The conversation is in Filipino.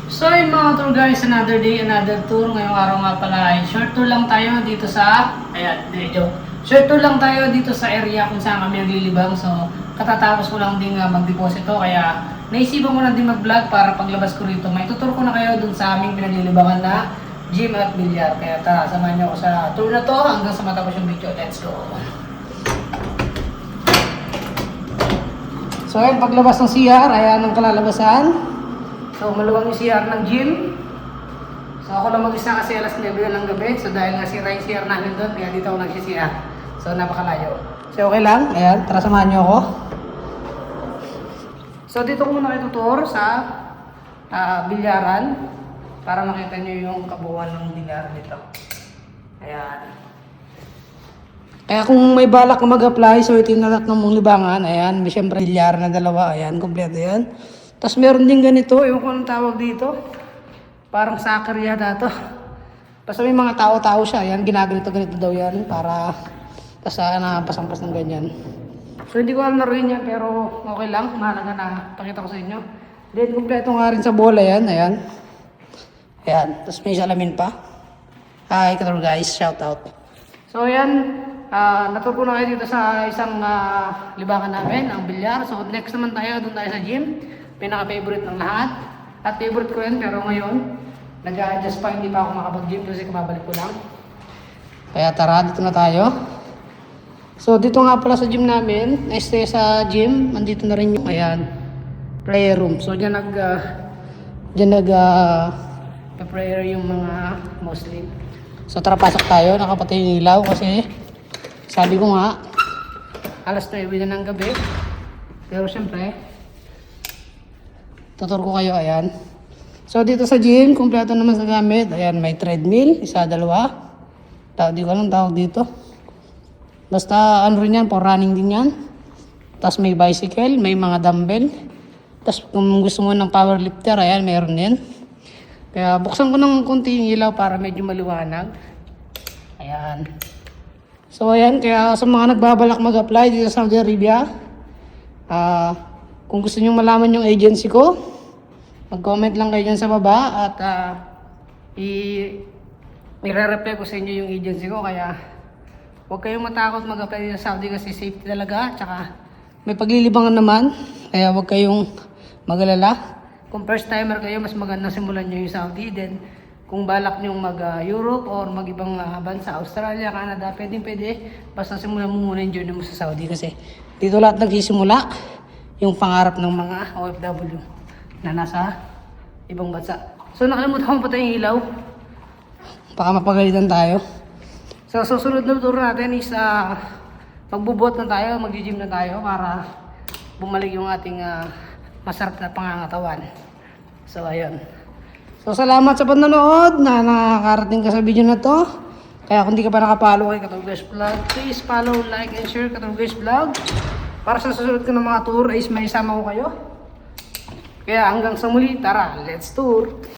So yun mga tour guys, another day, another tour. Ngayong araw nga pala ay short tour lang tayo dito sa, joke. Short tour lang tayo dito sa area kung saan kami naglilibang. So katatapos ko lang din mag-deposito kaya naisipan ko na din mag-vlog para paglabas ko rito. May tutur ko na kayo dun sa aming pinaglilibangan na gym at bilyar. Kaya tara, samahan niyo ako sa tour na to hanggang sa matapos yung video. Let's go! So ayun, paglabas ng CR, ayan ang kalalabasan. So maluwag yung CR ng gym. So ako lang mag-isa kasi alas 9 na ng gabi. So dahil nasira yung CR namin doon, kaya dito ako nag-CR. So napakalayo. So okay lang, ayan, tara samahan niyo ako. So dito ko muna kayo tutur sa bilyaran para makita niyo yung kabuuan ng bilyar dito. Ayan. Kaya kung may balak na mag-apply, so itinalat ng mong libangan, ayan, may siyempre bilyar na dalawa, ayan, kompleto yan. Tapos meron din ganito, ewan ko anong tawag dito. Parang soccer yata to. Basta may mga tao-tao siya, ayan, ginaganito daw yan para tapos napasangpas ng ganyan. So hindi ko alam na rin yan, pero okay lang, mahalaga na pakita ko sa inyo. Then kompleto nga rin sa bola yan, ayan. Ayan, tapos may salamin pa. Hi, kator guys, shout out. So ayan, natur ko na kayo dito sa isang libangan namin, ang bilyar. So next naman tayo, doon tayo sa gym. Pinaka-favorite ng lahat. At favorite ko yan, pero ngayon, nag-a-adjust pa, hindi pa ako makapag-gym kasi kababalik ko lang. Kaya tara, dito na tayo. So dito nga pala sa gym namin, stay sa gym, nandito na rin yung, ayan, prayer room. So dyan prayer yung mga Muslim. So tara, pasok tayo, nakapatay yung ilaw kasi sabi ko nga, alas 9 na ng gabi. Pero syempre, tutur ko kayo, ayan. So dito sa gym, kumpleto naman sa gamit. Ayan, may treadmill, isa, dalawa. Di ko alam tawag dito. Basta ano rin yan, for running din yan. Tapos may bicycle, may mga dumbbell. Tapos kung gusto mo ng power lifter, ayan, meron din. Kaya buksan ko ng konti yung ilaw para medyo maliwanag. Ayan. So ayan, kaya sa mga nagbabalak mag-apply dito sa Saudi Arabia, kung gusto nyo malaman yung agency ko, mag-comment lang kayo dyan sa baba at i-re-reply ko sa inyo yung agency ko. Kaya huwag kayong matakot mag-apply sa Saudi kasi safety talaga. Tsaka may paglilibangan naman, kaya huwag kayong mag-alala. Kung first timer kayo, mas maganda simulan nyo yung Saudi. Then kung balak nyo mag-Europe or mag-ibang bansa, Australia, Canada, pwede. Basta simulan mo muna yung journey mo sa Saudi kasi dito lahat nagsisimula yung pangarap ng mga OFW na nasa ibang bansa. So nakalimutan ko patay yung ilaw. Baka mapagalitan tayo. So susunod na tour natin is magbubuhat na tayo, mag-gym na tayo para bumalik yung ating masarap na pangangatawan. So ayun. So salamat sa panonood na nakakarating ka sa video na to. Kaya kung di ka pa nakapollow kay Kator Guys Vlog, please follow, like, and share Kator Guys Vlog. Para sa susunod ko ng mga tour is may isama ko kayo. Kaya hanggang sa muli, tara, let's tour!